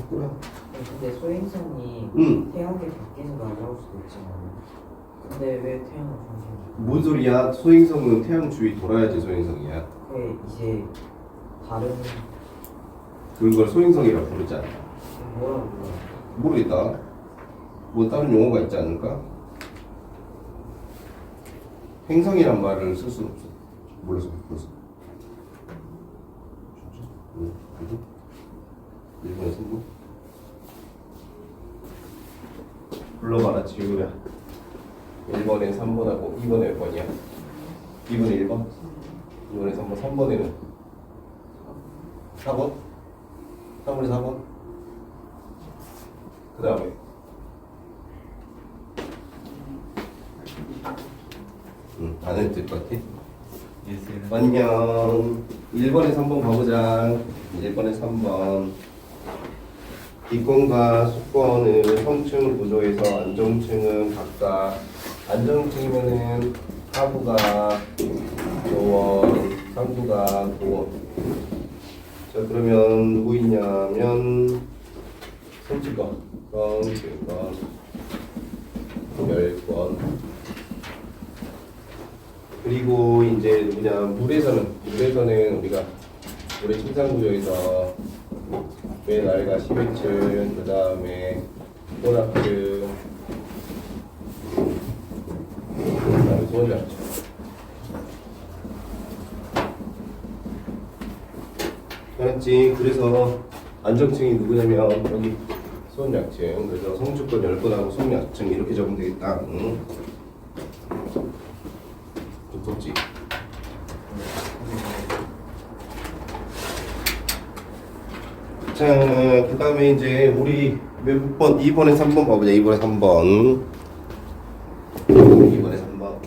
바꾸라. 근데 소행성이 태양계 밖에서 날아올 수도 있지만 근데 왜 태양을 중심으로? 뭔 소리야? 소행성은 태양 주위 돌아야지 소행성이야. 왜 이제 다른 그걸 소행성이라고 부르지 않아. 뭐라고 불러요? 모르겠다. 뭐 다른 용어가 있지 않을까? 행성이란 말을 쓸 수는 없어. 몰라서 바꿨어. 진짜? 응. 1번에 3번? 불러봐라 지우야. 1번에 3번하고 2번에 몇 번이야? 2번에 1번? 2번에 3번, 3번에는 4번? 3번에 4번? 그 다음에 안 해도 될 것 같아. 안녕. 1번에 3번 가보자. 1번에 3번. 기권과 수권은 성층 구조에서 안정층은 각각 안정층이면은 하부가 요원, 상부가 고원. 자 그러면 누구 있냐면 성층권, 성층권, 열권. 그리고 이제 누구냐 물에서는 우리가 물의 침상 구조에서 맨 아래가 11층, 그 다음에 꼬라크, 그 다음에 소원장층. 알았지? 그래서 안정층이 누구냐면 여기 소원장층, 그래서 성주권 10건하고 소원장층 이렇게 적으면 되겠다. 응? 좋지? 자, 그 다음에 이제 우리 몇 번? 2번에 3번 봐보자. 2번에 3번. 2번에 3번.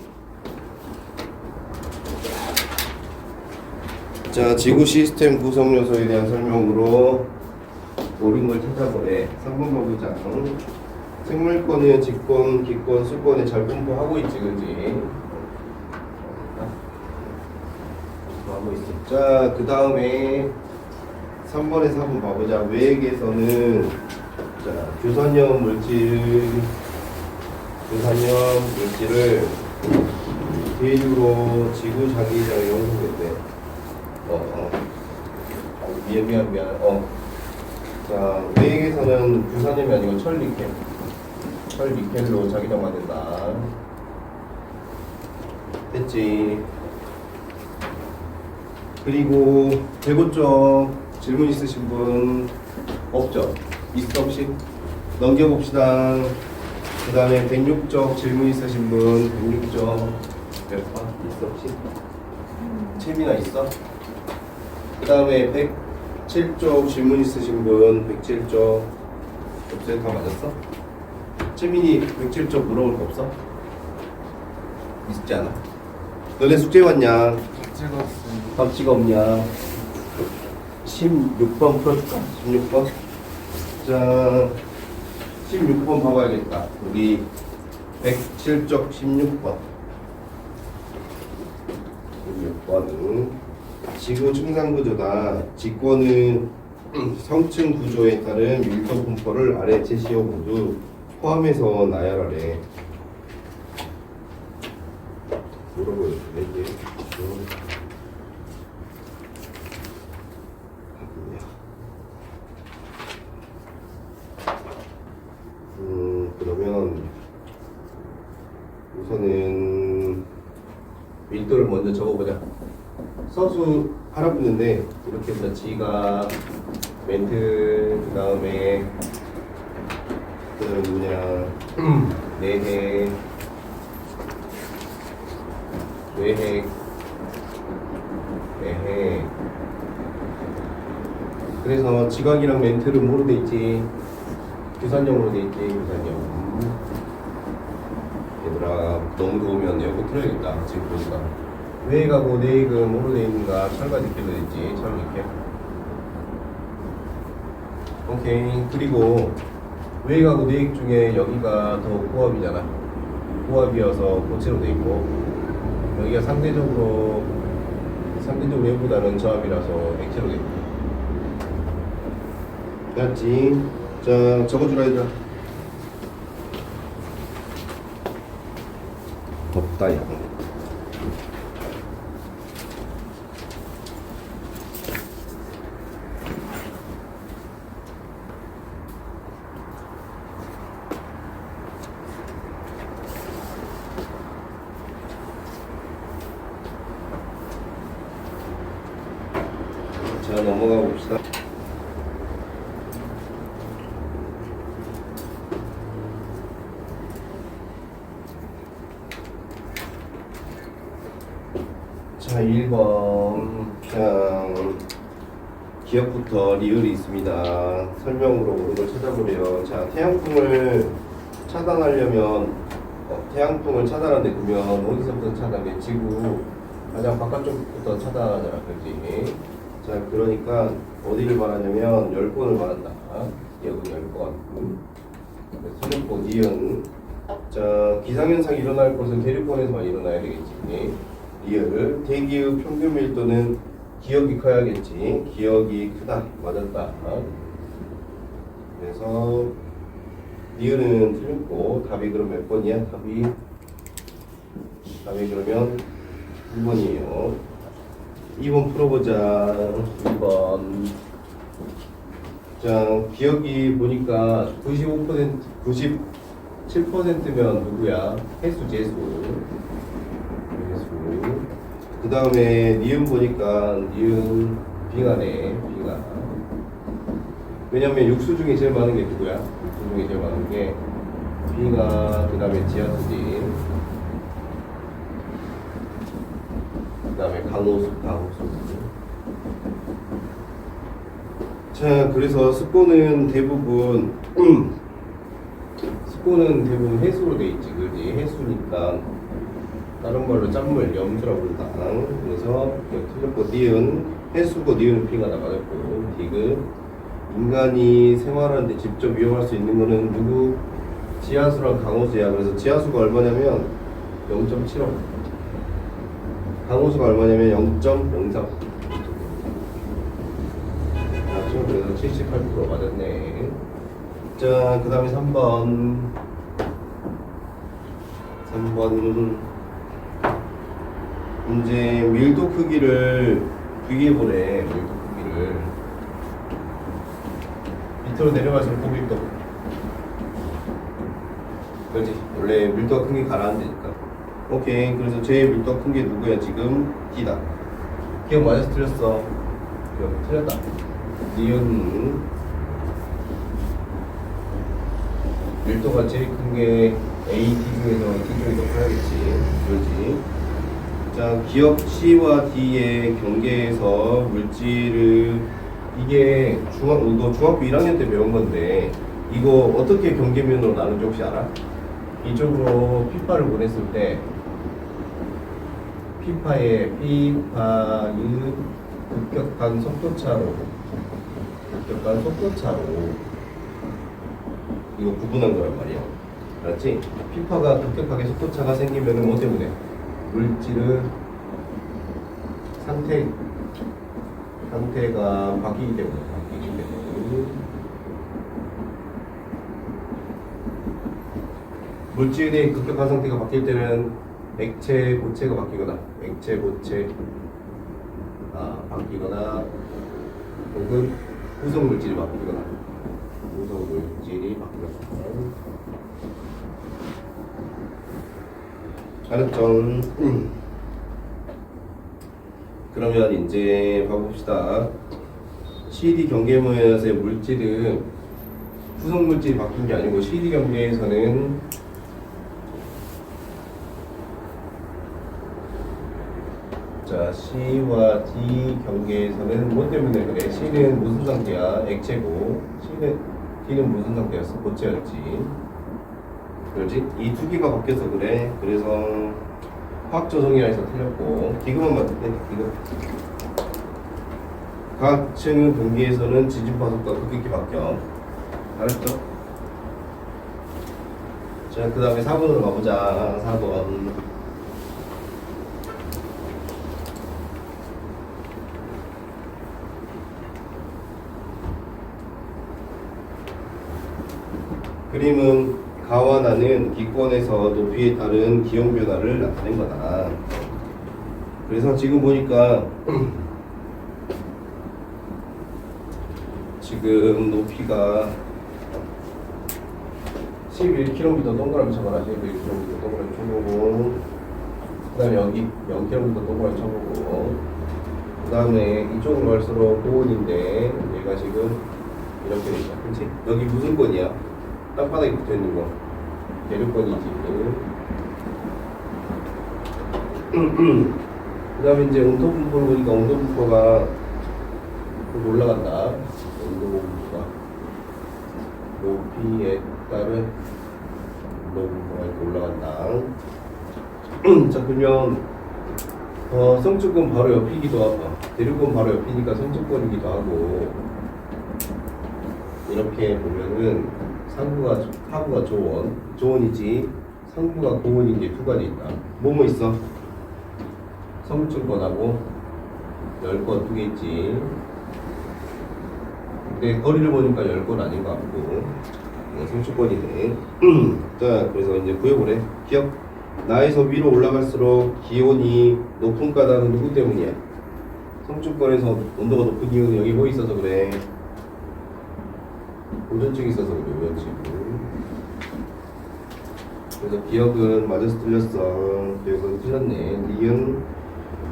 자, 지구 시스템 구성 요소에 대한 설명으로 옳은 걸 찾아보래. 3번 봐보자. 생물권은 직권, 기권, 수권에 잘 분포하고 있지, 그지? 하고 있어. 자, 그 다음에 3번에서 한번 봐보자. 외액에서는 자 규선염 물질을 계류로 지구 자기장이 형성됐대. 미안. 자, 외액에서는 규선염이 아니고 철니켈로 자기장 만든다. 됐지? 그리고 105쪽 질문 있으신 분 없죠? 있어 혹시? 넘겨봅시다. 그 다음에 106쪽 질문 있으신 분 106쪽 몇 번? 있어 혹시? 채민아 있어? 그 다음에 107쪽 질문 있으신 분 107쪽 없어요? 다 맞았어? 채민이 107쪽 물어볼 거 없어? 있지 않아? 너네 숙제 왔냐? 밥지가 없냐? 16번 풀어줄까? 16번? 자, 16번 봐봐야겠다. 우리 107쪽 16번. 16번은 지구 충상 구조다. 직권은 성층 구조에 따른 밀도 분포를 아래 제시어 모두 포함해서 나열하래. 물어보여줄래 이제? 그러면 우선은 밀도를 먼저 적어보자. 서수 팔아붙는데 이렇게 해서 지각, 멘트, 그 다음에 뭐냐 내핵, 외핵, 내핵. 그래서 지각이랑 멘트는 뭐로 돼 있지? 규산형으로 돼 있지. 규산형. 얘들아 너무 더우면 에어컨 틀어야겠다. 지금 보니까 외액하고 내액은 뭐로 돼 있는가? 철과 니켈로 돼 있지. 철, 니켈. 오케이. 그리고 외액하고 내액 중에 여기가 더 고압이잖아. 고압이어서 고체로 돼 있고 여기가 상대적으로 얘보다는 저압이라서 액체로 돼 있고. 알았지? 자, 적어주라 얘들아. 덥다 야. 자, 넘어가 봅시다. 자, 1번 그냥 기억부터 리을이 있습니다. 설명으로 옳은 걸 찾아보래요. 자, 태양풍을 차단하려면 태양풍을 차단하는데 그러면 어디서부터 차단해? 지구 가장 바깥쪽부터 차단하잖아, 그렇지? 자, 그러니까 어디를 말하냐면 10번을 말한다. 여기 10번. 수능고 니은. 자, 기상현상이 일어날 곳은 대륙권에서만 일어나야 되겠지. 리을. 대기의 평균 밀도는 기억이 커야겠지. 기억이 크다. 맞았다. 그래서 리을은 틀렸고 답이 그럼 몇 번이야? 답이 그러면 1번이에요. 2번 풀어보자. 2번. 자, 기억이 보니까 95%, 97%면 누구야? 해수, 재수. 그 다음에 니은 보니까 니은 빙하네. 빙하. 왜냐면 육수 중에 제일 많은 게 누구야? 육수 중에 제일 많은 게 빙하, 그 다음에 지하수지. 그 다음에 강호수. 자, 그래서 습고는 대부분 해수로 돼 있지, 그지? 해수니까 다른 말로 짠물, 염수라고 부른다. 그래서 틀렸고 니은 해수고 니은 빙하다 맞았고 디귿 인간이 생활하는데 직접 이용할 수 있는 거는 누구? 지하수랑 강호수야. 그래서 지하수가 얼마냐면 0.75. 강호수가 얼마냐면 0.03. 그래서 78% 맞았네. 자, 그 다음에 3번. 이제 밀도 크기를 비교해보래. 밀도 크기를 밑으로 내려갈수록 고밀도. 그렇지. 원래 밀도가 큰 게 가라앉으니까. 오케이. 그래서 제일 밀도가 큰 게 누구야? 지금 D다. 기억 맞아서 틀렸어. 기억 틀렸다. 니은 밀도가 제일 큰 게 A, D 중에서 D 중이 더 커야겠지. 그렇지. 자, 기억 C와 D의 경계에서 물질을 이게 이거 중학교 1학년 때 배운 건데 이거 어떻게 경계면으로 나누는지 혹시 알아? 이쪽으로 피파를 보냈을 때 피파의 급격한 속도차로 이거 구분한 거란 말이야. 알았지? 피파가 급격하게 속도차가 생기면은 뭐 때문에? 물질은 상태가 바뀌기 때문에. 물질의 급격한 상태가 바뀔 때는 액체, 고체가 바뀌거나 바뀌거나 혹은 후성 물질이 바뀌거나 알았죠? 그러면 이제 봐봅시다. CD 경계면에서의 물질은 후성 물질이 바뀐 게 아니고 CD 경계에서는 자, C와 D 경계에서는 뭐 때문에 그래? C는 무슨 상태야? 액체고 D는 무슨 상태였어? 고체였지. 그렇지? 이 두 개가 바뀌어서 그래. 그래서 화학 조성이라 해서 틀렸고 디귿만 맞는데 디귿. 각 층의 분기에서는 지진파 속도가 급격히 바뀌어. 알았죠? 자, 그 다음에 4번으로 가보자. 4번. 그림은 가와 나는 기권에서 높이에 따른 기형 변화를 나타낸 거다. 그래서 지금 보니까 지금 높이가 11km 동그라미 쳐봐라. 11km 동그라미 쳐보고, 그 다음에 여기 0km 동그라미 쳐보고, 그 다음에 이쪽으로 갈수록 고온인데 얘가 지금 이렇게 되죠. 그치? 여기 무슨 권이야? 땅바닥에 붙어있는 거 대륙권이지. 그 다음에 이제 온도 분포를 보니까 온도 분포가 올라간다. 온도 분포가 높이에 따른 온도 분포가 이렇게 올라간다. 자, 그러면 성층권 바로 옆이기도 하고 대륙권 바로 옆이니까 성층권이기도 하고, 이렇게 보면은 하부가 조원이지 상부가 고원인 게 두 가지 있다. 뭐뭐 있어? 성층권하고 열권 두 개 있지. 근데 거리를 보니까 열권 아닌 것 같고 성층권이네. 자, 그래서 이제 구역을 해. 기억. 나에서 위로 올라갈수록 기온이 높은 까닭은 누구 때문이야? 성층권에서 온도가 높은 이유는 여기 뭐 있어서 그래? 오존층이 있어서 그래. 오존층. 그래서 기억은 맞아서 틀렸어. 기억은 틀렸네. 니은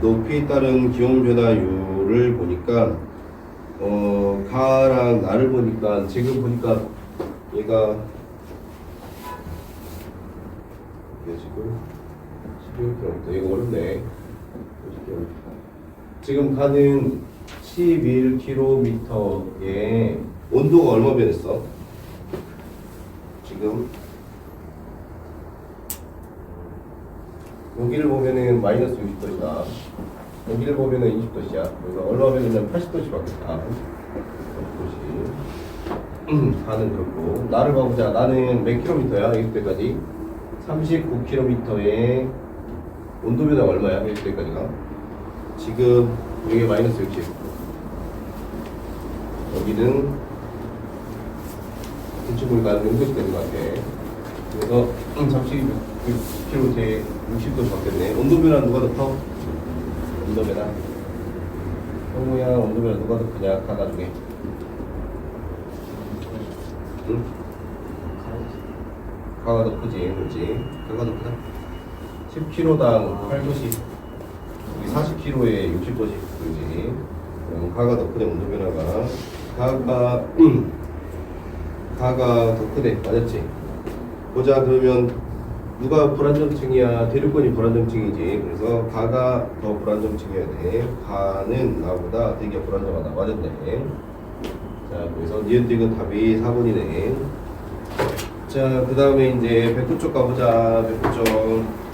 높이에 따른 기온 변화율을 보니까 가랑 나를 보니까 지금 보니까 얘가 이게 지금 11km. 이거 어렵네. 지금 가는 11km에 온도가 얼마 변했어? 지금 여기를 보면은 마이너스 60도시다. 여기를 보면은 20도시야. 그래서 얼마 변했냐면 80도씨 바뀌었다. 80도씨. 가는 그렇고. 나를 봐보자. 나는 몇 킬로미터야? 이때까지 39km에 온도 변화가 얼마야? 이때까지가 지금 여기 마이너스 60. 여기는 대충 보니까 0도씩 되는 것 같아. 그래서 30km에 60도씩 바뀌었네. 온도 변화 누가 더 커? 온도 변화. 형우야, 온도 변화 누가 더 크냐? 가가 중에. 응? 가가 더 크지, 그렇지? 가가 더 크다. 10km당 8도씩. 여기 40km에 60도씩, 그렇지? 가가 더 크네, 온도 변화가. 가가 더 크네, 맞았지? 보자. 그러면 누가 불안정층이야? 대륙권이 불안정층이지. 그래서 가가 더 불안정층이어야 돼. 가는 나보다 되게 불안정하다. 맞았네. 자, 그래서 니은디귿 답이 4번이네. 자, 그 다음에 이제 백구 쪽 가보자. 백구 쪽.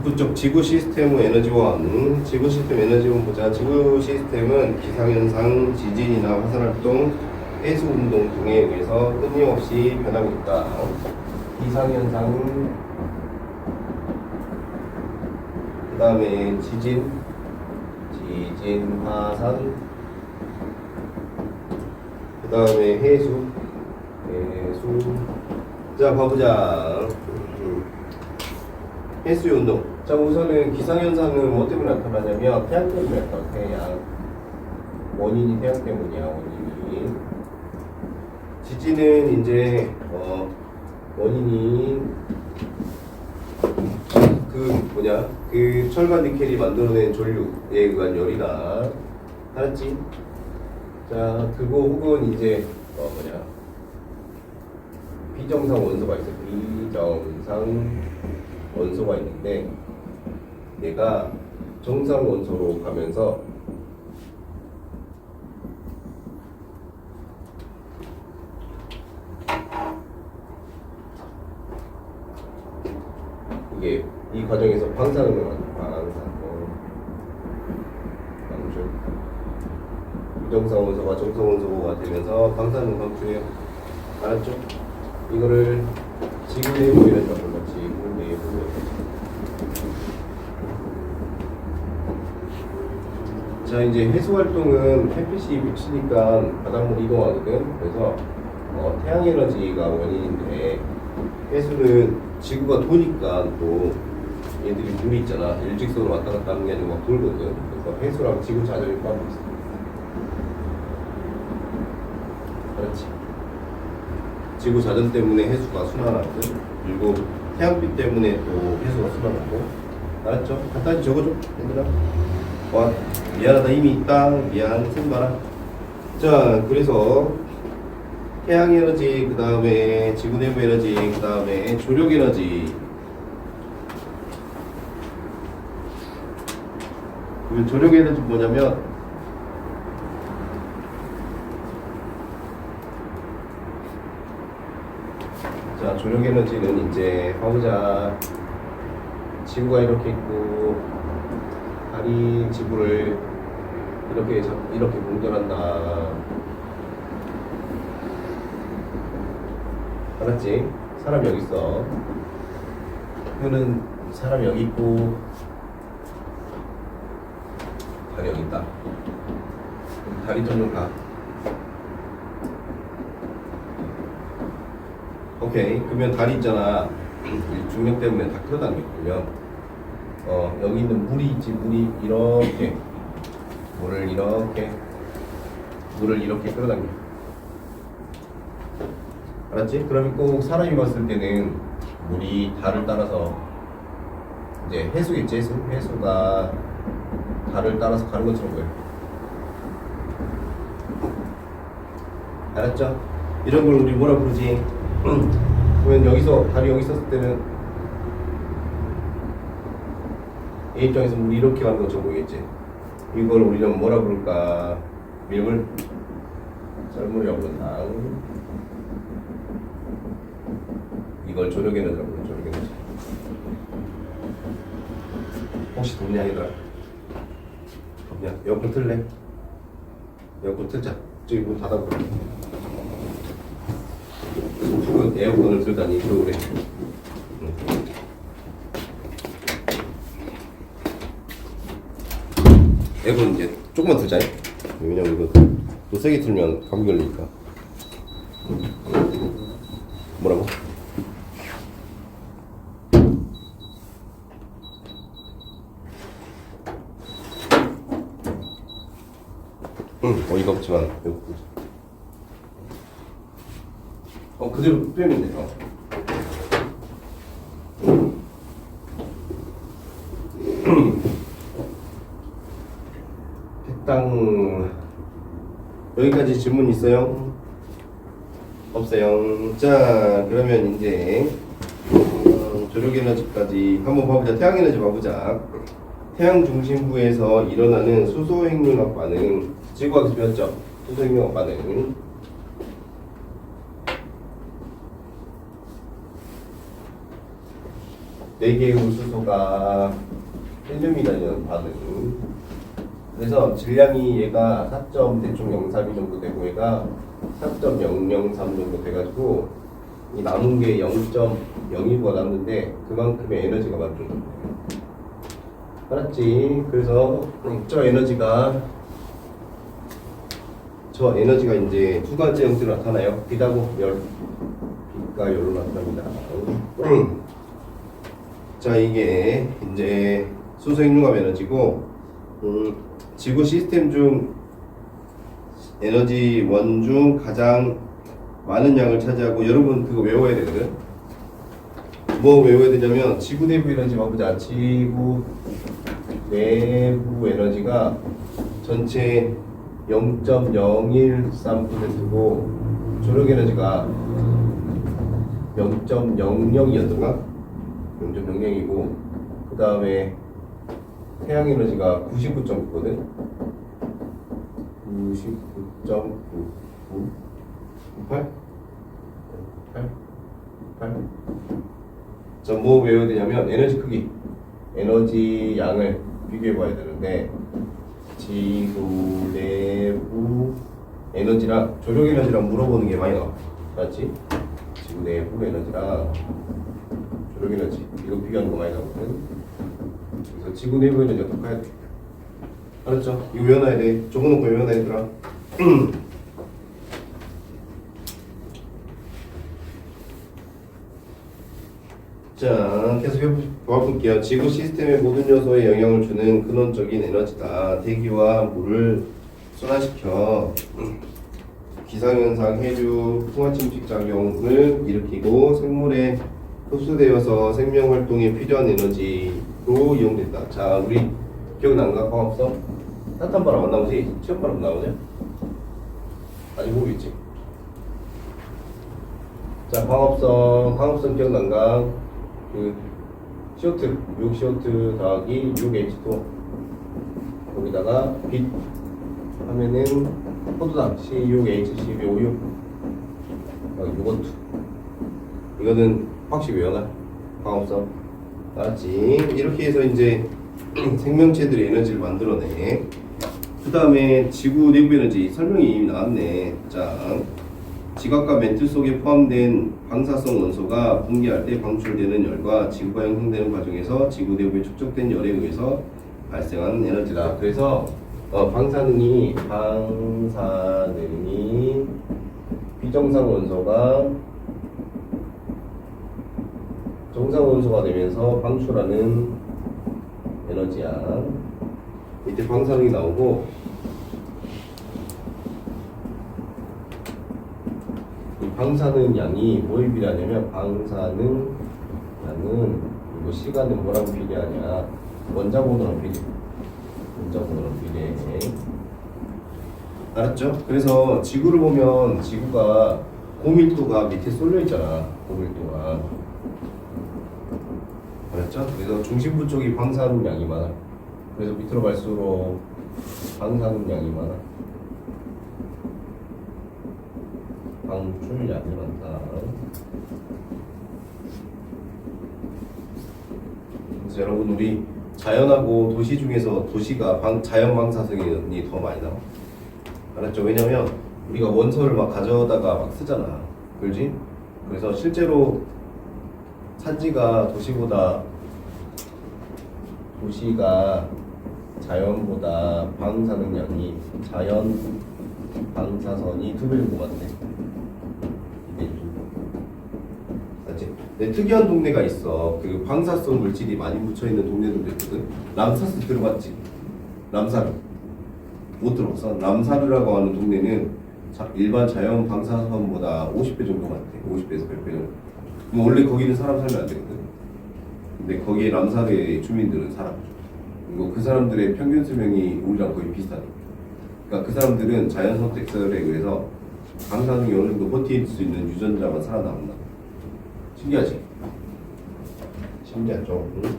북쪽 지구 시스템의 에너지원. 지구 시스템 에너지원 보자. 지구 시스템은 기상현상, 지진이나 화산활동, 해수운동 등에 의해서 끊임없이 변하고 있다. 기상현상, 그 다음에 지진, 화산, 그 다음에 해수. 자, 봐보자. 해수운동. 자, 우선은 기상현상은 뭐 때문에 나타나냐면 태양 때문에 나타나. 태양. 원인이 태양 때문이야. 원인이. 지진은 이제 원인이 그 철간 니켈이 만들어낸 전류에 의한 열이다. 알았지? 자, 그거 혹은 이제 비정상 원소가 있어. 비정상 원소가 있는데 얘가 정상 원소로 가면서 이게 이 과정에서 방사능을 부정성 원소가 정성 원소가 되면서 방사능 방출해요. 알았죠? 이거를 지구 내부 에너지가 불러. 지구 내부 에너지. 자, 이제 해수 활동은 햇빛이 비치니까 바닷물 이동하거든. 그래서 태양 에너지가 원인인데 해수는 지구가 도니까 또 얘들이 물이 있잖아. 일직선으로 왔다 갔다 하는 게 아니고 막 돌거든. 그래서 해수랑 지구 자전이 포함되어 있어. 그렇지. 지구 자전 때문에 해수가 순환하거든. 그리고 태양빛 때문에 또 해수가 순환하고. 알았죠? 간단히 적어줘, 얘들아. 와, 미안하다. 이미 있다. 미안. 쓴 봐라. 자, 그래서 태양 에너지, 그 다음에 지구 내부 에너지, 그 다음에 조력 에너지. 그 조력 에너지 뭐냐면 자, 조력 에너지는 이제 봐보자. 지구가 이렇게 있고 달이 지구를 이렇게 공전한다. 알았지? 사람 여기 있어. 표는 사람 여기 있고 달이 여기 있다. 달이 점점 가. 오케이. 그러면 달이 있잖아. 중력 때문에 다 끌어당겨. 그러면 여기 있는 물이 있지. 물이 이렇게 물을 이렇게 끌어당겨. 알았지? 그러면 꼭 사람이 봤을 때는 물이 달을 따라서 이제 해수겠지. 해수가 달을 따라서 가는 것처럼 보여. 알았죠? 이런 걸 우리 뭐라 부르지? 그러면 여기서 달이 여기 있었을 때는 A 입장에서 물이 이렇게 가는 것처럼 보이겠지? 이걸 우리는 뭐라 부를까? 이름을 썰물이라고 부른다. 이걸 조력 에너지라고 부른다. 조력 에너지. 혹시 덥냐 얘들아? 덥냐? 에어컨 틀래? 에어컨 틀자. 저기 문 닫아보. 푸근 에어컨을 틀다니 프로그램. 에어컨 이제 조금만 틀자. 왜냐면 이거 또 세게 틀면 감기 걸리니까. 뭐라고? 어이가 없지만 그대로 빼면 돼요. 백당 여기까지 질문 있어요? 없어요. 자, 그러면 이제 조력 에너지까지 한번 봐보자. 태양 에너지 봐보자. 태양 중심부에서 일어나는 수소 핵융합 반응. 지구학에서 배웠죠? 수소 핵융합 반응. 네 개의 우수소가 헬륨이라는 반응. 그래서 질량이 얘가 4.03 정도 되고 얘가 4.003 정도 돼가지고 이 남은 게 0.01가 남는데 그만큼의 에너지가 만들어져요. 알았지? 그래서 저 에너지가 이제 두 가지 형태로 나타나요. 빛하고 열. 빛과 열로 나타납니다. 자, 이게 이제 수소 핵융합 에너지고 지구 시스템 중 에너지 원 중 가장 많은 양을 차지하고, 여러분 그거 외워야 되거든. 뭐 외워야 되냐면 지구 내부 에너지 봐보자. 지구 내부 에너지가 전체 0.013%고 조력 에너지가 0.00이었던가? 0.00이고 그 다음에 태양 에너지가 99.9거든. 99.9 8? 8? 8? 자, 뭐 외워야 되냐면 에너지 크기, 에너지 양을 비교해 봐야 되는데 지구 내부 에너지랑 조력 에너지랑 물어보는 게 많이 나와. 맞지? 지구 내부 에너지랑 조력 에너지 이거 비교하는 거 많이 나오거든. 그래서 지구 내부 에너지가 똑같아야 돼. 알았죠? 이거 외워놔야 돼. 적어놓고 외워놔야 되더라. 자, 계속 해볼게요. 지구 시스템의 모든 요소에 영향을 주는 근원적인 에너지다. 대기와 물을 순환시켜 기상현상, 해류, 풍화침식 작용을 일으키고 생물에 흡수되어서 생명활동에 필요한 에너지로 이용된다. 자, 우리 기억난가? 광합성? 따뜻한 바람 안 나오지? 체험 바람 나오냐? 아직 모르겠지? 자, 광합성 기억난가? 그 CO2, 6CO2 더하기 6H2 거기다가 빛 하면은 포도당 C6H12O6 요거트 이거는 확실히 외워놔. 광합성 알았지? 이렇게 해서 이제 생명체들의 에너지를 만들어내. 그 다음에 지구 내부 에너지 설명이 이미 나왔네. 자, 지각과 멘틀 속에 포함된 방사성 원소가 붕괴할 때 방출되는 열과 지구가 형성되는 과정에서 지구 내부에 축적된 열에 의해서 발생하는 에너지다. 그래서 방사능이 비정상 원소가 정상 원소가 되면서 방출하는 에너지야. 이때 방사능이 나오고 이 방사능 양이 뭐에 비례하냐면 방사능 양은 이거 시간은 뭐랑 비례하냐? 원자번호랑 비례해. 알았죠? 그래서 지구를 보면 지구가 고밀도가 밑에 쏠려 있잖아. 고밀도가. 알았죠? 그래서 중심부 쪽이 방사능 양이 많아. 그래서 밑으로 갈수록 방사능 양이 많아. 방출량이 많다. 그래서 여러분 우리 자연하고 도시 중에서 도시가 자연 방사성이 더 많이 나와. 알았죠? 왜냐면 우리가 원소를 막 가져다가 막 쓰잖아. 그렇지? 그래서 실제로 산지가 도시가 자연보다 방사능 양이 자연 방사선이 2배 정도 많대. 맞지? 근데 특이한 동네가 있어. 그 방사성 물질이 많이 묻혀 있는 동네들도 있거든. 람사스 들어봤지? 람사르 못 들어봤어? 람사르라고 하는 동네는 일반 자연 방사선보다 50배 정도 많대. 50배에서 100배 정도. 그럼 원래 거기는 사람 살면 안 되거든. 근데 거기에 람사르의 주민들은 살아. 그리고 그 사람들의 평균 수명이 우리랑 거의 비슷하대. 그러니까 그 사람들은 자연 선택설에 의해서 방사능이 어느 정도 버틸 수 있는 유전자만 살아남는다. 신기하지? 신기하죠? 응?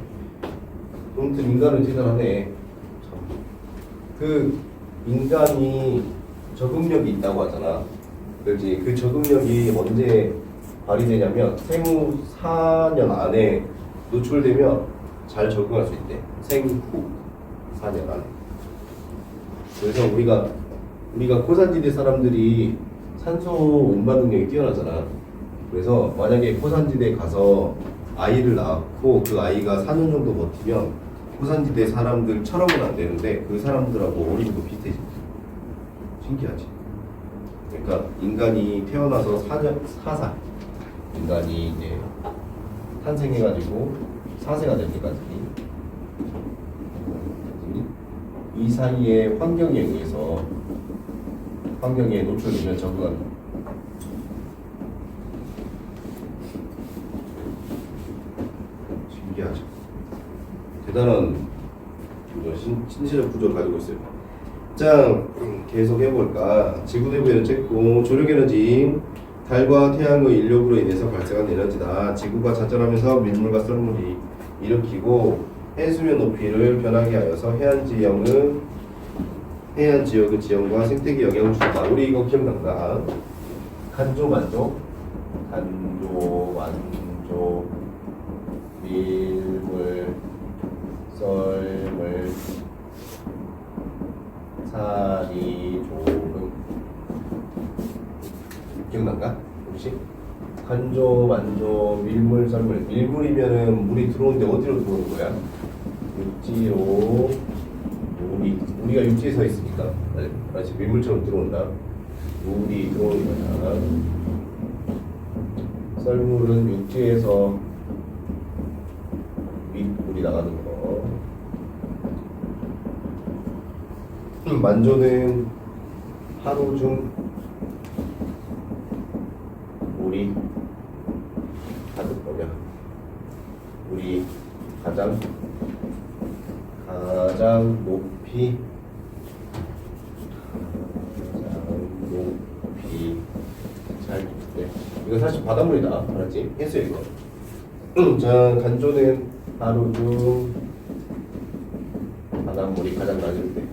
아무튼 인간은 대단하네. 참. 그 인간이 적응력이 있다고 하잖아. 그렇지? 그 적응력이 언제 발휘되냐면 생후 4년 안에 노출되면 잘 적응할 수 있대. 생후 4년 안에. 그래서 우리가 고산지대 사람들이 산소 운반 능력이 뛰어나잖아. 그래서 만약에 고산지대에 가서 아이를 낳고 그 아이가 4년 정도 버티면 고산지대 사람들처럼은 안 되는데 그 사람들하고 어림도 비슷해진다. 신기하지? 그러니까 인간이 태어나서 4살 인간이 이제 탄생해가지고 4세가 될 때까지 이 사이에 환경에 의해서 환경에 노출되면 적응한다. 신기하죠. 대단한 신체적 구조를 가지고 있어요. 자, 계속 해볼까. 지구 내부에는 찍고 조력 에너지 달과 태양의 인력으로 인해서 발생한 에너지다. 지구가 자전하면서 밀물과 썰물이 일으키고 해수면 높이를 변하게 하여서 해안 지역의 지형과 생태계 영향을 준다. 우리 이거 기억난다. 간조 만조 기억난가? 혹시? 간조, 만조, 밀물, 썰물. 밀물이면은 물이 들어오는데 어디로 들어오는 거야? 육지로. 우리가 육지에 서 있으니까. 마치 밀물처럼 들어온다. 물이 들어오는 거야. 썰물은 육지에서 물이 나가는 거. 만조는 하루 중 물이 가득 뭐냐? 물이 가장 높이 잘 네. 이거 사실 바닷물이다. 알았지? 했어 이거. 자, 간조는 하루 중 바닷물이 가장 낮을 때.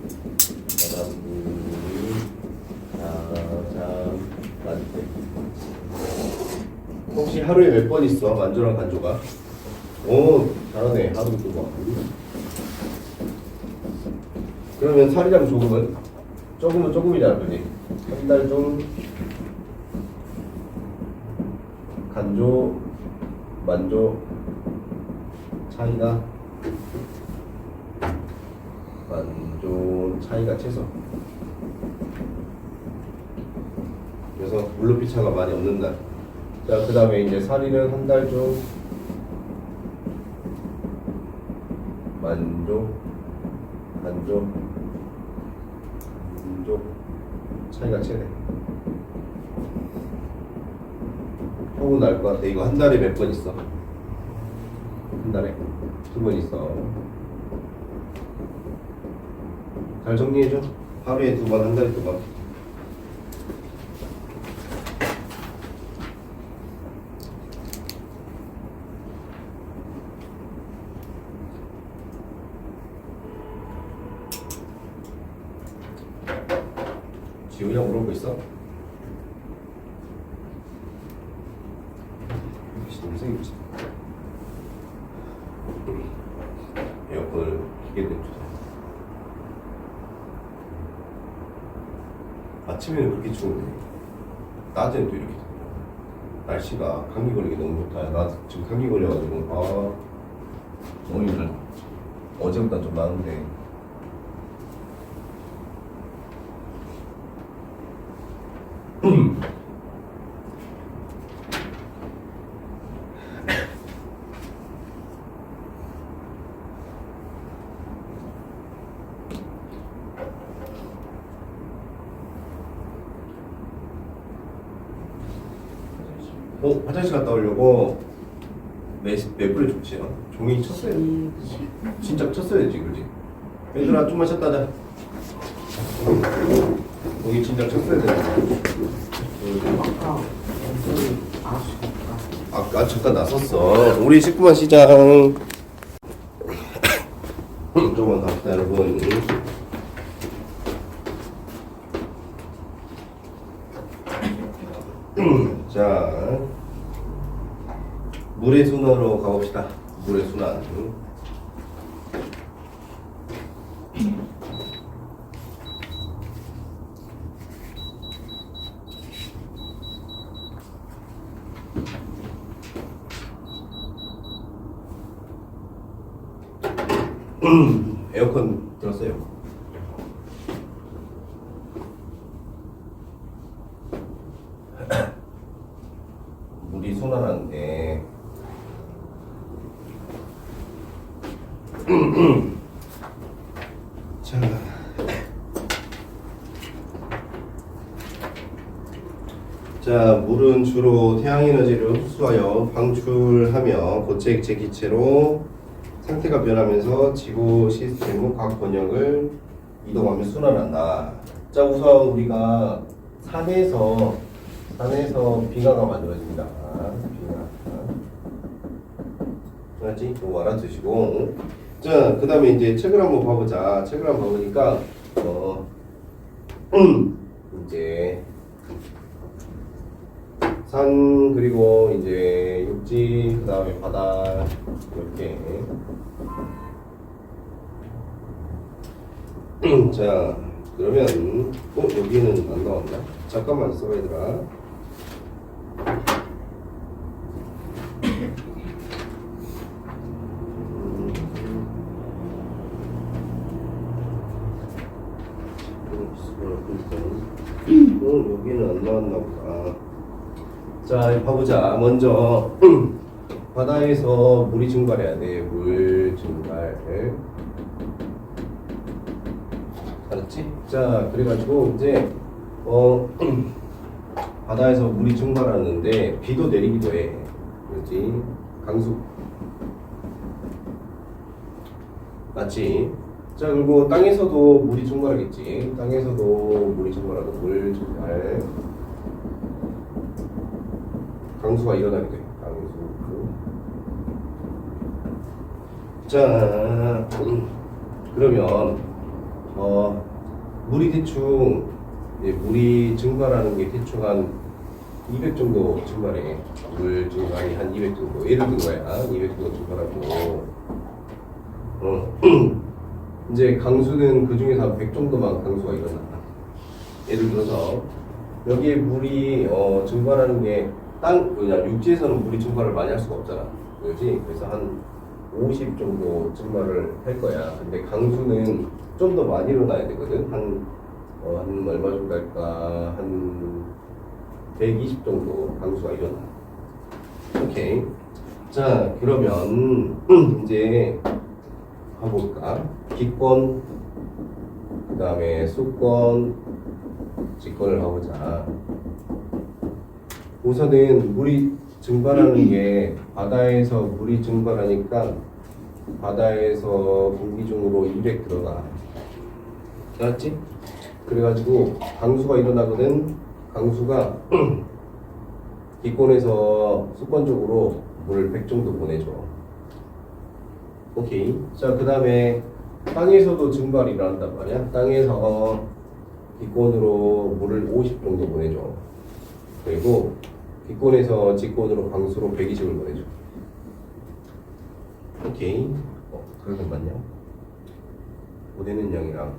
바닷물이 가장 낮을 때. 혹시 하루에 몇 번 있어? 만조랑 간조가? 오, 잘하네. 하루 두 번. 그러면 살이랑 조금은? 조금은 조금이잖아, 그지? 한 달 중 간조, 만조 차이가 최소. 그래서 물높이 차가 많이 없는 날. 자, 그 다음에 이제 살이는 한 달 중 만조, 간조 차이가 최대. 혹은 날 것 같아. 이거 한 달에 몇 번 있어? 한 달에 2번 있어. 잘 정리해줘. 하루에 2번, 한 달에 2번. 지훈이랑 물어보고 있어? 동생이 있어. 에어컨을 키게 됐죠. 아침에는 그렇게 추운데 낮에는 또 이렇게 돼. 날씨가 감기 걸리기 너무 좋다. 나 지금 감기 걸려가지고 오늘 어제보다 좀 나은데. 화장실 갔다 오려고 몇 분에 좋지? 종이 쳤어요. 진짜 쳤어야지, 그지? 얘들아 좀만 쉬었다 하자. 종이 진짜 쳤어야 돼. 아까 잠깐 나섰어. 우리 19만 시장. 조금만 갑시다, 여러분. 자, 물의 순환으로 가봅시다. 물의 순환. 에어컨 들었어요? 물이 순환하는데 자, 물은 주로 태양에너지를 흡수하여 방출하며 고체 액체 기체로 상태가 변하면서 지구 시스템의 각 번역을 이동하며 순환한다. 자, 우선 우리가 산에서 빙하가 만들어집니다. 빙하. 알았지? 이거 알아두시고. 자, 그 다음에 이제 책을 한번 봐보자. 책을 한번 봐보니까 이제 산, 그리고 이제 육지, 그 다음에 바다, 이렇게. 자, 그러면 여기는 안 나온다. 잠깐만 있어봐, 얘들아. 여기는 안 나왔나 보다. 자, 봐보자. 먼저 바다에서 물이 증발해야 돼. 물 증발. 알았지? 자, 그래가지고 이제 바다에서 물이 증발하는데 비도 내리기도 해. 그렇지? 강수. 맞지? 자, 그리고 땅에서도 물이 증발하겠지. 땅에서도 물이 증발하고 물 증발. 강수가 일어나게 돼. 강수. 자, 그러면 물이 대충 물이 증발하는 게 대충 한 200 정도 증발해. 물 증발이 한 200 정도. 예를 든 거야. 200 정도 증발하고. 이제 강수는 그 중에서 한 100 정도만 강수가 일어나. 예를 들어서 여기에 물이 증발하는 게 육지에서는 물이 증발을 많이 할 수가 없잖아. 그렇지? 그래서 한 50 정도 증발을 할 거야. 근데 강수는 좀 더 많이 일어나야 되거든. 한 얼마 정도 할까? 한 120 정도 강수가 일어나. 오케이. 자, 그러면 이제 가볼까? 기권, 그 다음에 수권, 직권을 가보자. 우선은 물이 증발하는 게 바다에서 물이 증발하니까 바다에서 공기 중으로 200 들어가. 알았지? 그래가지고 강수가 일어나거든. 강수가 기권에서 수권 쪽으로 물 100 정도 보내줘. 오케이. 자, 그 다음에 땅에서도 증발이 일어난단 말이야. 땅에서 기권으로 물을 50 정도 보내줘. 그리고 기권에서 직권으로 강수로 120을 보내줘. 오케이. 그러면 맞냐? 보내는 양이랑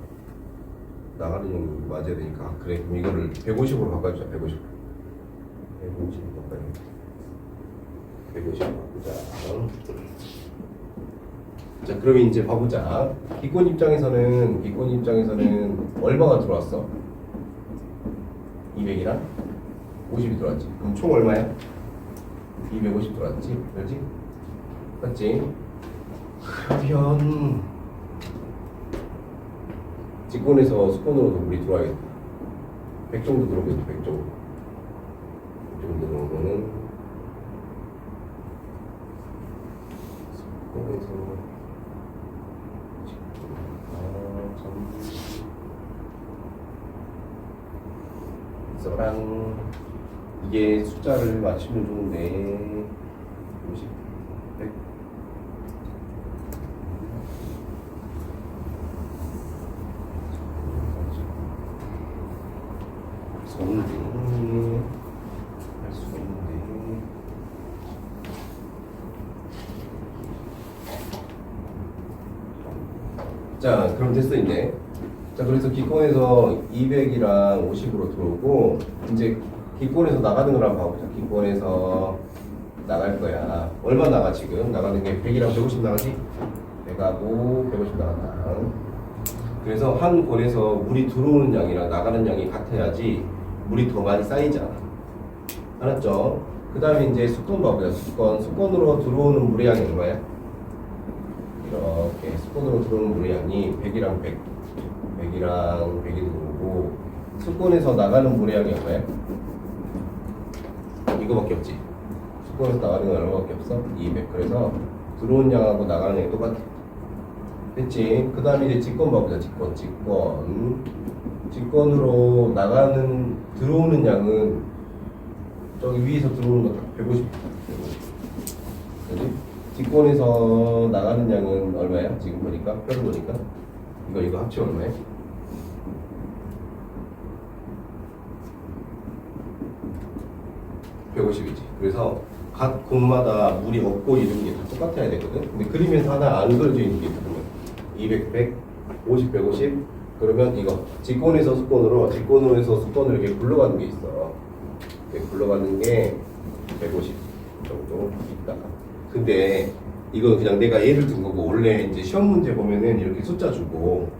나가는 양이 맞아야 되니까. 그래, 그럼 이거를 150으로 바꿔주자. 150. 150으로 바꿔줘. 150으로 바꾸자. 자, 그러면 이제 봐보자. 기권 입장에서는 얼마가 들어왔어? 200이랑 50이 들어왔지. 그럼 총 얼마야? 250 들어왔지. 그렇지? 맞지? 그러면 직권에서 수권으로도 물이 들어와야겠다. 100 정도 들어오겠지. 100 정도. 100 정도 들어오면은 수권에서 저랑 이게 숫자를 맞추면 좋은데 50, 100 없는데 할 수가 있는데 자, 그럼 됐어 이제. 자, 그래서 기권에서 200이랑 50으로 들어오고 이제 기권에서 나가는 걸 한번 봐보자. 기권에서 나갈 거야. 얼마 나가 지금? 나가는 게 100이랑 150 나가지? 100하고 150 나간다. 그래서 한 권에서 물이 들어오는 양이랑 나가는 양이 같아야지 물이 더 많이 쌓이잖아. 알았죠? 그 다음에 이제 수권 봐보자. 수권으로 들어오는 물의 양이 얼마야? 이렇게 수권으로 들어오는 물의 양이 100이랑 100이랑 100이 들어오고 수권에서 나가는 물의 양이 얼마야? 이거밖에 없지. 수권에서 나가는 건 얼마밖에 없어? 200. 그래서 들어온 양하고 나가는 양이 똑같아. 됐지? 그 다음에 이제 직권 봐보자. 직권으로 들어오는 양은 저기 위에서 들어오는 거 150. 그지? 직권에서 나가는 양은 얼마야? 지금 보니까 뼈를 보니까 이거 합치면 얼마야? 150이지. 그래서 각 곳마다 물이 없고 이런 게 다 똑같아야 되거든. 근데 그림에서 하나 안 그려져 있는 게 있거든. 200, 100, 50, 150. 그러면 이거 직권에서 수권으로 이렇게 굴러가는 게 있어. 이렇게 굴러가는 게 150 정도 있다. 근데 이건 그냥 내가 예를 든 거고, 원래 이제 시험 문제 보면은 이렇게 숫자 주고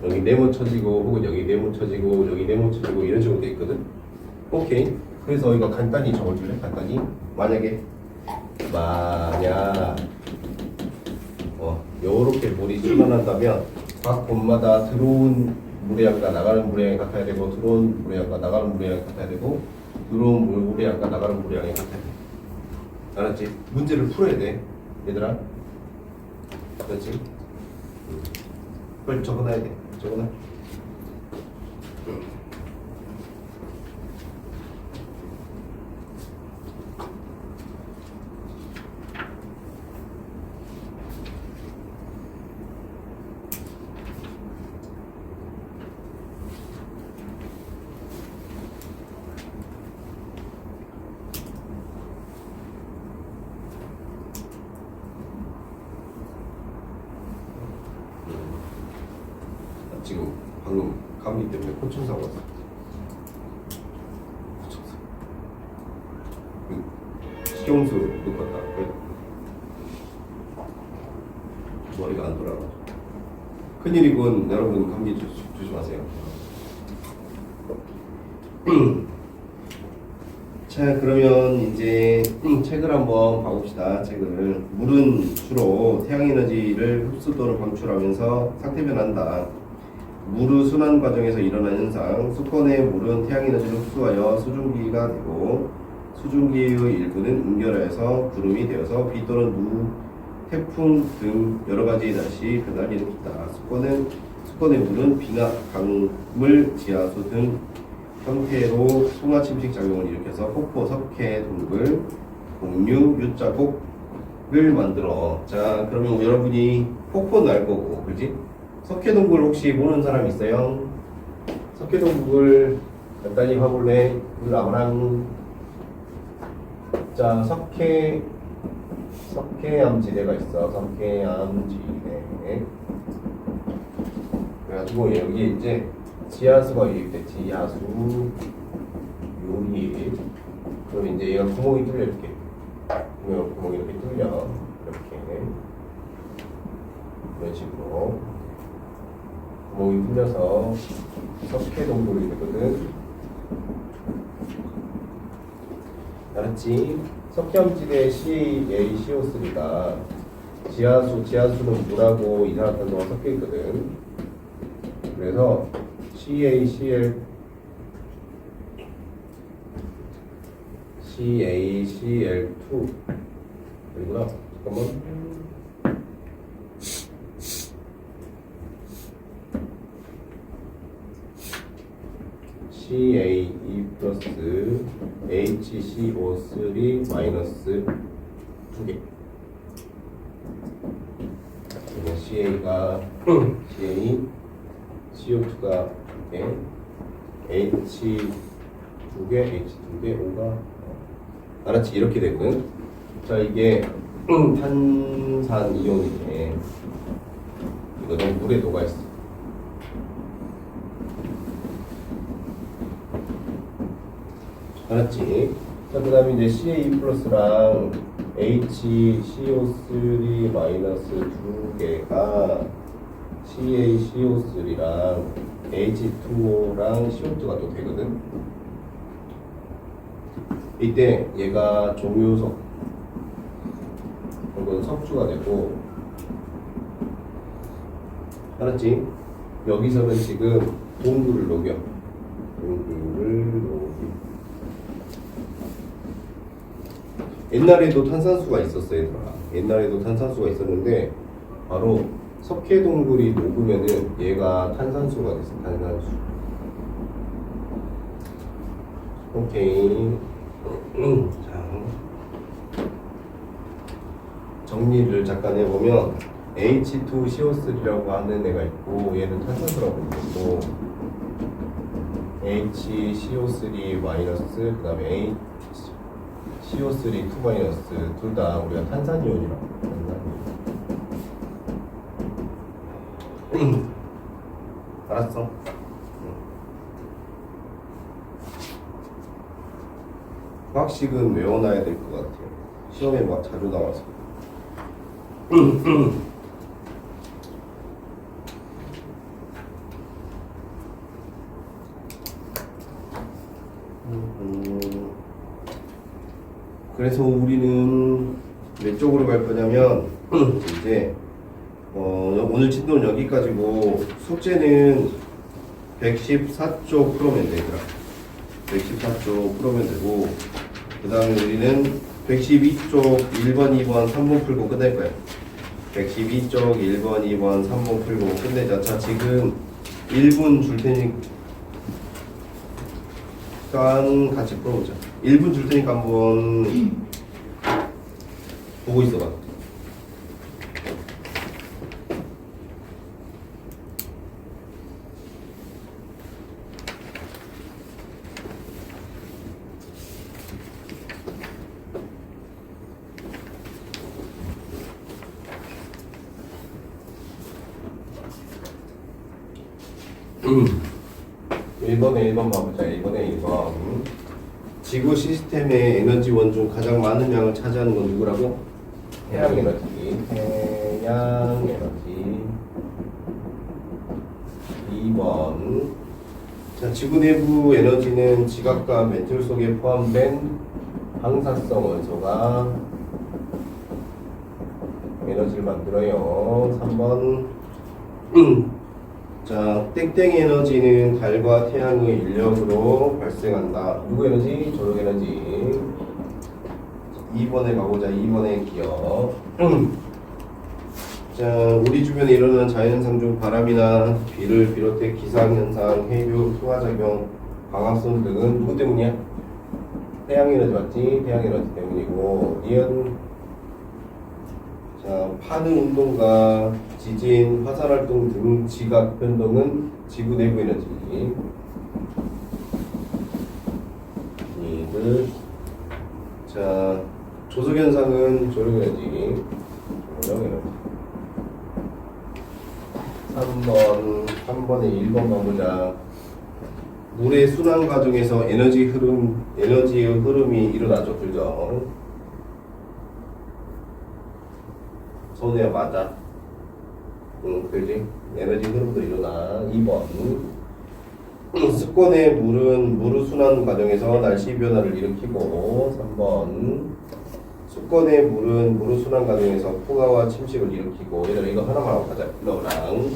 여기 네모 쳐지고 혹은 여기 네모 쳐지고 여기 네모 쳐지고 이런 식으로 돼 있거든. 오케이. 그래서 이거 간단히 적어줄래? 간단히 만약 요렇게 물이 충만한다면 각 곳마다 들어온 물의 양과 나가는 물의 양이 같아야 되고, 들어온 물의 양과 나가는 물의 양이 같아야 되고, 들어온 물의 양과 나가는 물의 양이 같아야 돼. 알았지? 문제를 풀어야 돼, 얘들아. 그렇지? 빨리 적어놔야 돼. 적어놔. 지금 방금 감기 때문에 코충사 왔어. 코충사. 식용수 넣었다. 머리가 안 돌아가지고. 큰일이군. 여러분 감기 조심하세요. 자, 그러면 이제 책을 한번 봐봅시다. 책을. 물은 주로 태양에너지를 흡수도로 방출하면서 상태 변한다. 물의 순환 과정에서 일어나는 현상. 수건의 물은 태양에너지를 흡수하여 수증기가 되고, 수증기의 일부는 응결하여서 구름이 되어서 비 또는 무, 태풍 등 여러 가지 다시 변화를 일으킨다. 수건의 물은 비나 강물, 지하수 등 형태로 송화 침식 작용을 일으켜서 폭포, 석회, 동굴, 공유, U자국을 만들어. 자, 그러면 여러분이 폭포는 알 거고, 그지? 석회 동굴 혹시 모르는 사람 있어요? 석회 동굴 간단히 봐볼래? 아무랑. 자, 석회암지대가 있어. 석회암지대. 그래가지고 여기 이제 지하수가 유입돼. 지하수 요리. 그럼 이제 얘가 구멍이 뚫려 이렇게. 구멍이 이렇게 뚫려. 이렇게. 이런 식으로 구멍이 뚫려서 석회 동굴이 되거든. 알았지? 석회암지대 CaCO3가 지하수는 물하고 이산화탄소가 섞여 있거든. 그래서 CaCl2 아니구나. 잠깐만. CaE 플러스 HCO3 마이너스 2개. CA가 CA, CO2가 2개, H 2개, H 2개, O가. 알았지? 이렇게 되거든. 자, 이게 탄산 이온이네. 이거는 물에 녹아있어. 알았지? 자, 그 다음에 이제 CA 플러스랑 HCO3 마이너스 2개가 CaCO3랑 H2O랑 CO2가 또 되거든? 이때 얘가 종유석, 이건 석주가 되고, 알았지? 여기서는 지금 동굴을 녹여. 옛날에도 탄산수가 있었어요, 얘들아. 옛날에도 탄산수가 있었는데 바로 석회 동굴이 녹으면은 얘가 탄산수가 됐어. 탄산수. 오케이. 자, 정리를 잠깐 해보면 H2CO3라고 하는 애가 있고, 얘는 탄산수라고 있고, HCO3 마이너스, 그 다음에 CO3 2 마이너스, 둘 다 우리가 탄산이온이라고. 알았어. 과학식은 외워놔야 될 것 같아요. 시험에 막 자주 나와서. 그래서 우리는 몇 쪽으로 갈 거냐면 이제 오늘 진도는 여기까지고 숙제는 114쪽 풀어면 돼 얘들아. 114쪽 풀어면 되고 그 다음에 우리는 112쪽 1번, 2번, 3번 풀고 끝낼 거야. 112쪽 1번, 2번, 3번 풀고 끝내자. 자, 지금 1분 줄 테니까 같이 풀어보자. 1분 줄 테니까 한번 보고 있어봐. 음. 1번에 1번 봐보자. 1번에 1번. 지구 시스템의 에너지원 중 가장 많은 양을 차지하는 건 누구라고? 태양 에너지. 태양 에너지. 2번. 자, 지구 내부 에너지는 지각과 멘틀 속에 포함된 방사성 원소가 에너지를 만들어요. 3번. 자, 땡땡 에너지는 달과 태양의 인력으로 발생한다. 누구 에너지? 조력 에너지. 2번에 가보자. 2번에 기억. 자, 우리 주변에 일어나는 자연현상 중 바람이나 비를 비롯해 기상현상, 해류, 소화작용, 광합성 등은 누구 때문이야? 태양 에너지 맞지? 태양 에너지 때문이고. 니은 자, 파는 운동과 지진, 화산활동 등 지각 변동은 지구 내부 에너지. 자, 조석 현상은 조력 에너지. 조력 에너지. 3번에 1번 가보자. 물의 순환 과정에서 에너지의 흐름이 일어나죠. 그죠? 손해야 맞아. 그지? 에너지 흐름도 일어나. 2번. 습권의 물은 무르 순환 과정에서 날씨 변화를 일으키고. 3번. 습권의 물은 무르 순환 과정에서 풍화와 침식을 일으키고. 얘들아 이거 하나만 하고 가자. 너랑.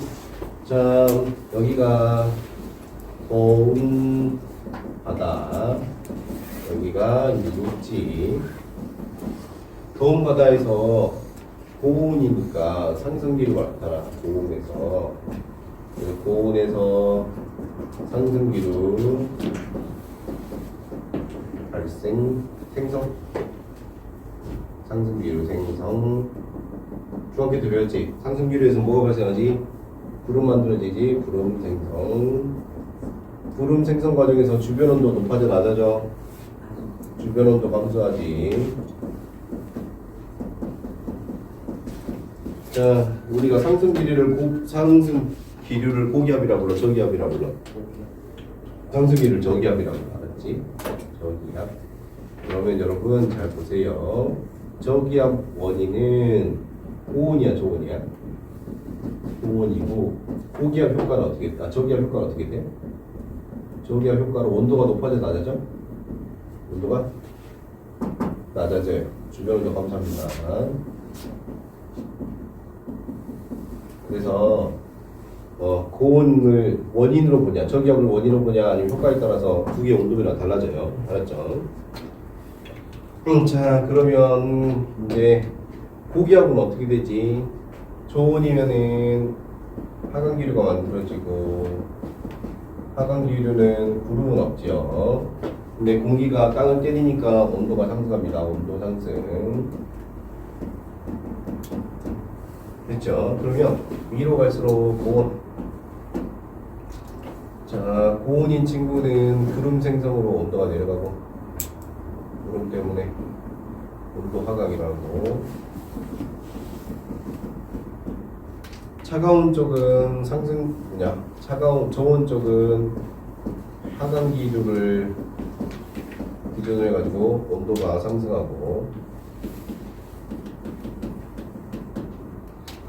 자, 여기가 고운 바다. 여기가 육지. 더운 바다에서 고온이니까 상승기류가 나타나. 고온에서 상승기류 발생 생성 상승기류 생성. 중학교 때 배웠지? 상승기류에서 뭐가 발생하지? 구름 만들어지지. 구름 생성. 구름 생성 과정에서 주변 온도 높아져 낮아져? 주변 온도 감소하지. 자, 우리가 상승 기류를 고기압이라 불러, 저기압이라 불러. 상승 기류를 저기압이라고 알았지? 저기압. 그러면 여러분 잘 보세요. 저기압 원인은 고온이야, 저온이야? 고온이고, 고기압 효과는 어떻게 돼? 저기압 효과는 어떻게 돼? 저기압 효과로 온도가 높아져 낮아져? 온도가 낮아져요. 주변 온도 감소합니다. 그래서 고온을 원인으로 보냐, 저기압을 원인으로 보냐, 아니면 효과에 따라서 두 개의 온도가 달라져요. 알았죠? 자, 그러면 이제 고기압은 어떻게 되지? 저온이면은 하강기류가 만들어지고, 하강기류는 구름은 없죠. 근데 공기가 땅을 때리니까 온도가 상승합니다. 온도 상승. 됐죠? 그러면 위로 갈수록 고온. 자, 고온인 친구는 구름 생성으로 온도가 내려가고, 구름 때문에 온도 하강이라고. 차가운 쪽은 저온 쪽은 하강기류를 기준으로 해가지고 온도가 상승하고,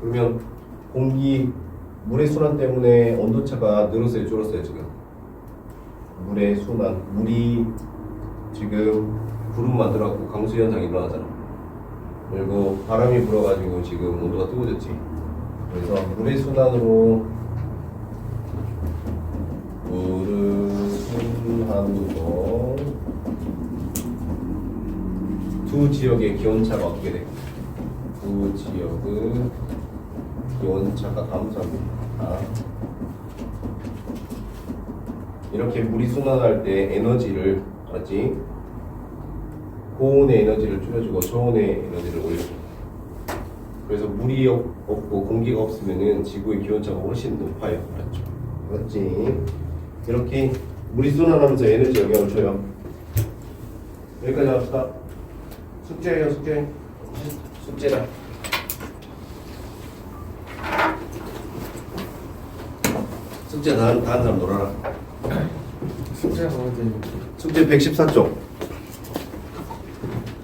그러면 물의 순환 때문에 온도차가 늘었어요, 줄었어요 지금? 물의 순환, 물이 지금 구름 만들어갖고 강수 현상이 일어나잖아. 그리고 바람이 불어가지고 지금 온도가 뜨거워졌지. 그래서 물의 순환으로 두 지역의 기온차가 어떻게 돼? 두 지역의 기온차가 다음차입니다. 이렇게 물이 순환할 때 에너지를, 알았지? 고온의 에너지를 줄여주고 저온의 에너지를 올려줘. 그래서 물이 없고 공기가 없으면은 지구의 기온차가 훨씬 높아요. 알았죠? 알았지? 이렇게 물이 순환하면서 에너지 영향을 줘요. 여기까지 합시다. 숙제예요, 숙제. 숙제다. 숙제 다 한 사람 놀아라. 숙제가 뭐지? 숙제 114쪽.